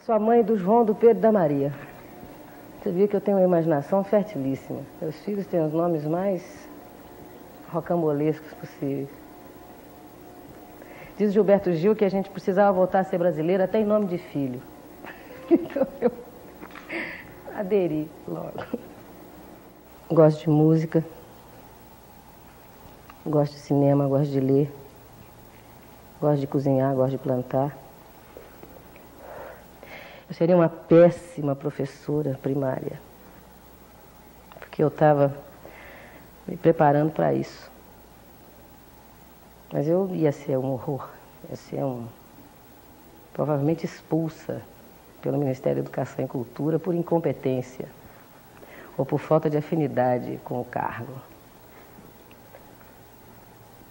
Sou a mãe do João, do Pedro e da Maria. Você viu que eu tenho uma imaginação fertilíssima. Meus filhos têm os nomes mais rocambolescos possíveis. Diz Gilberto Gil que a gente precisava voltar a ser brasileiro até em nome de filho. Então eu aderi logo. Gosto de música, gosto de cinema, gosto de ler, gosto de cozinhar, gosto de plantar. Eu seria uma péssima professora primária, porque eu estava me preparando para isso. Mas eu ia ser um horror, ia ser provavelmente expulsa pelo Ministério da Educação e Cultura por incompetência ou por falta de afinidade com o cargo.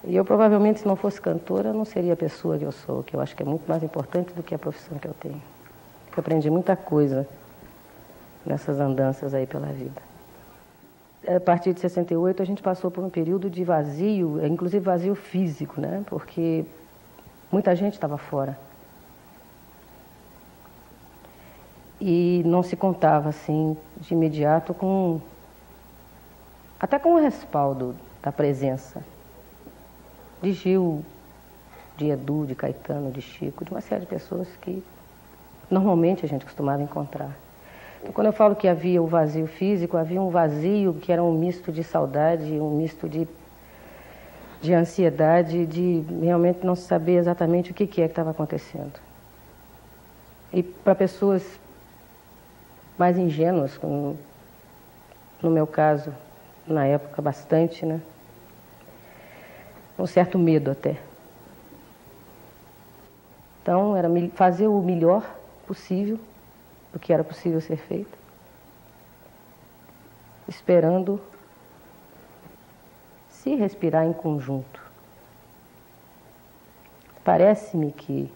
E eu provavelmente, se não fosse cantora, não seria a pessoa que eu sou, que eu acho que é muito mais importante do que a profissão que eu tenho. Eu aprendi muita coisa nessas andanças aí pela vida. A partir de 68, a gente passou por um período de vazio, inclusive vazio físico, né? Porque muita gente estava fora. E não se contava, assim, de imediato até com o respaldo da presença de Gil, de Edu, de Caetano, de Chico, de uma série de pessoas que normalmente a gente costumava encontrar. Então, quando eu falo que havia o vazio físico, havia um vazio que era um misto de saudade, um misto de ansiedade, de realmente não saber exatamente o que estava acontecendo. E para pessoas mais ingênuas, como no meu caso, na época, bastante, né? Um certo medo até. Então, era fazer o melhor possível, do que era possível ser feito, esperando se respirar em conjunto. Parece-me que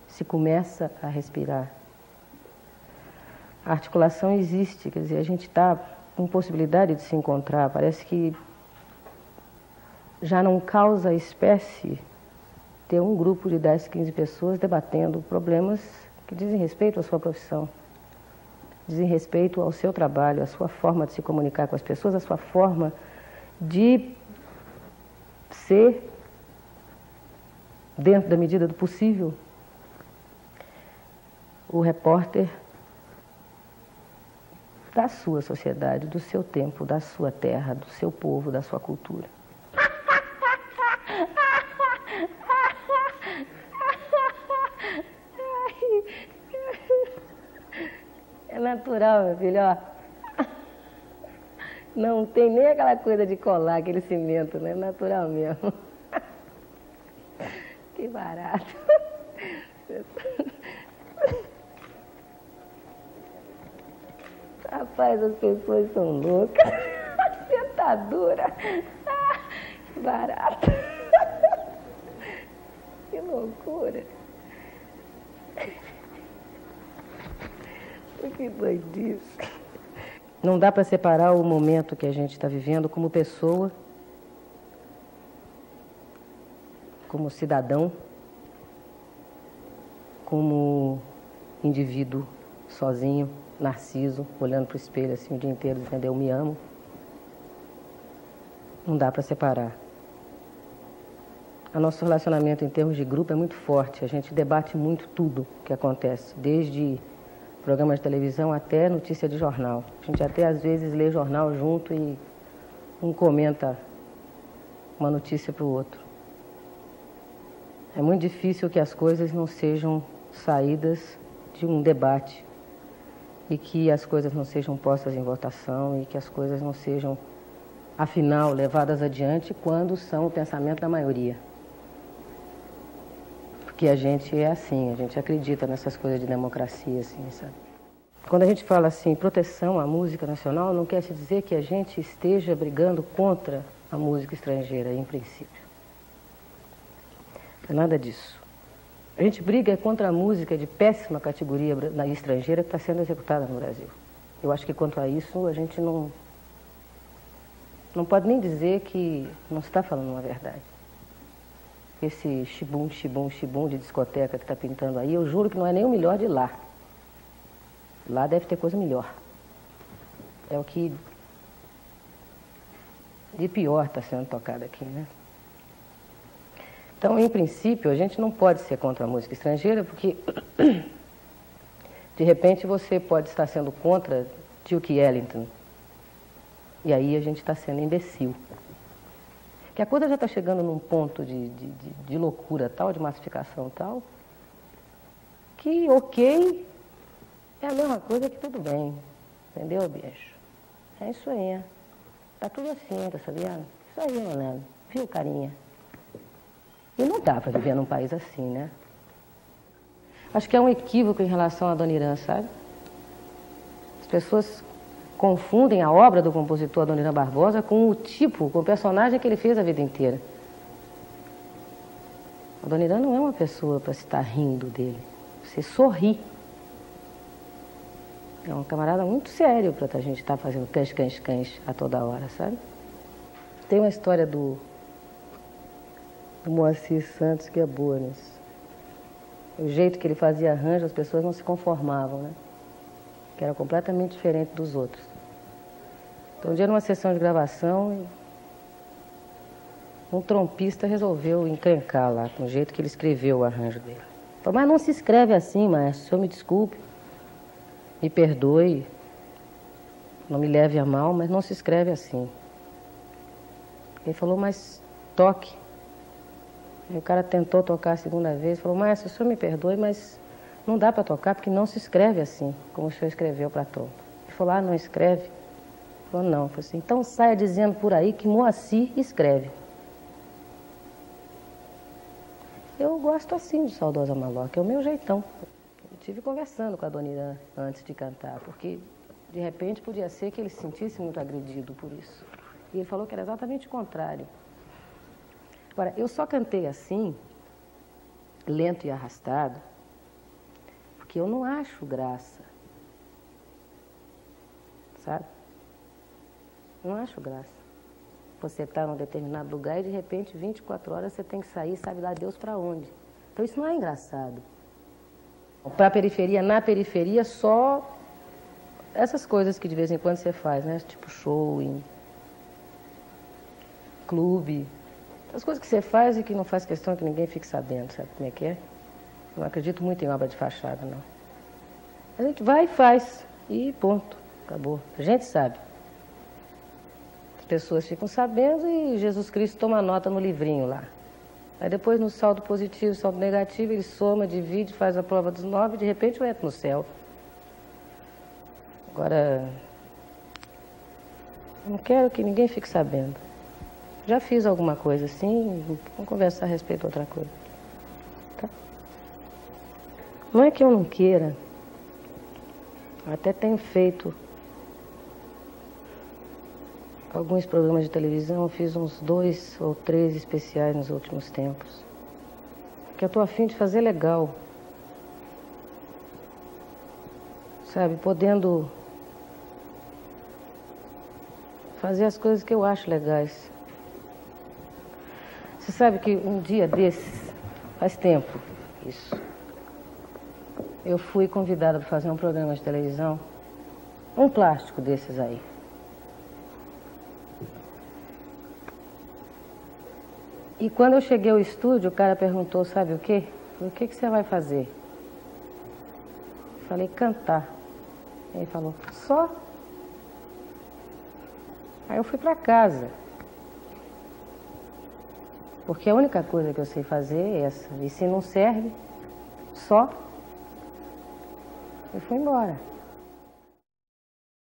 se começa a respirar. A articulação existe, quer dizer, a gente está com possibilidade de se encontrar. Parece que já não causa espécie ter um grupo de 10, 15 pessoas debatendo problemas que dizem respeito à sua profissão, dizem respeito ao seu trabalho, à sua forma de se comunicar com as pessoas, à sua forma de ser, dentro da medida do possível, o repórter da sua sociedade, do seu tempo, da sua terra, do seu povo, da sua cultura. É natural, meu filho, ó. Não tem nem aquela coisa de colar aquele cimento, né? É natural mesmo. Que barato. Rapaz, as pessoas são loucas. Sentadura. Que barato. Que loucura. Que doidice. Não dá para separar o momento que a gente está vivendo como pessoa, como cidadão, como indivíduo sozinho, narciso, olhando para o espelho assim o dia inteiro, dizendo eu me amo. Não dá para separar. O nosso relacionamento em termos de grupo é muito forte, a gente debate muito tudo que acontece, desde programas de televisão até notícia de jornal. A gente até às vezes lê jornal junto e um comenta uma notícia para o outro. É muito difícil que as coisas não sejam saídas de um debate e que as coisas não sejam postas em votação e que as coisas não sejam, afinal, levadas adiante quando são o pensamento da maioria. Porque a gente é assim, a gente acredita nessas coisas de democracia, assim, sabe? Quando a gente fala assim, proteção à música nacional, não quer dizer que a gente esteja brigando contra a música estrangeira, em princípio. Não é nada disso. A gente briga contra a música de péssima categoria na estrangeira que está sendo executada no Brasil. Eu acho que quanto a isso, a gente não pode nem dizer que não se está falando uma verdade. esse chibum, chibum, chibum de discoteca que está pintando aí, eu juro que não é nem o melhor de lá. Lá deve ter coisa melhor. É o que de pior está sendo tocado aqui, né? Então, em princípio, a gente não pode ser contra a música estrangeira, porque de repente você pode estar sendo contra Duke Ellington. E aí a gente está sendo imbecil. Que a coisa já está chegando num ponto de loucura tal, de massificação tal, que ok, é a mesma coisa que tudo bem. Entendeu, bicho? É isso aí. Tá tudo assim, tá sabendo? Isso aí, Helena. Viu, carinha? E não dá para viver num país assim, né? Acho que é um equívoco em relação a Dona Irã, sabe? As pessoas confundem a obra do compositor Adoniran Barbosa com com o personagem que ele fez a vida inteira. Adoniran não é uma pessoa para se estar rindo dele. Você sorri. É um camarada muito sério para a gente estar fazendo cães a toda hora, sabe? Tem uma história do Moacir Santos que é boa nisso. O jeito que ele fazia arranjo, as pessoas não se conformavam, né? Que era completamente diferente dos outros. Então, um dia, numa sessão de gravação, um trompista resolveu encrencar lá, com o jeito que ele escreveu o arranjo dele. Falou, mas não se escreve assim, maestro, o senhor me desculpe, me perdoe, não me leve a mal, mas não se escreve assim. Ele falou, mas toque. Aí o cara tentou tocar a segunda vez, falou, maestro, o senhor me perdoe, mas não dá para tocar porque não se escreve assim, como o senhor escreveu para trompa. Ele falou, não escreve? Ele falou, não. Eu falei assim, então saia dizendo por aí que Moacir escreve. Eu gosto assim de Saudosa Maloca, é o meu jeitão. Eu estive conversando com a Dona Irã antes de cantar, porque de repente podia ser que ele se sentisse muito agredido por isso. E ele falou que era exatamente o contrário. Agora, eu só cantei assim, lento e arrastado, porque eu não acho graça. Sabe? Não acho graça. Você está num determinado lugar e de repente 24 horas você tem que sair, sabe lá Deus para onde. Então isso não é engraçado. Para a periferia, na periferia, só essas coisas que de vez em quando você faz, né? Tipo show, em clube. As coisas que você faz e que não faz questão que ninguém fique sabendo, sabe como é que é? Eu não acredito muito em obra de fachada, não. A gente vai e faz, e ponto, acabou. A gente sabe. As pessoas ficam sabendo e Jesus Cristo toma nota no livrinho lá. Aí depois no saldo positivo, saldo negativo, ele soma, divide, faz a prova dos 9 e de repente eu entro no céu. Agora, eu não quero que ninguém fique sabendo. Já fiz alguma coisa assim, vamos conversar a respeito de outra coisa. Tá? Não é que eu não queira, até tenho feito alguns programas de televisão, fiz uns 2 ou 3 especiais nos últimos tempos. Porque eu estou a fim de fazer legal. Sabe, podendo fazer as coisas que eu acho legais. Você sabe que um dia desses, faz tempo isso, eu fui convidada para fazer um programa de televisão, um plástico desses aí. E quando eu cheguei ao estúdio, o cara perguntou, sabe o quê? O que você vai fazer? Eu falei, cantar. Ele falou, só? Aí eu fui para casa. Porque a única coisa que eu sei fazer é essa. E se não serve, só, eu fui embora.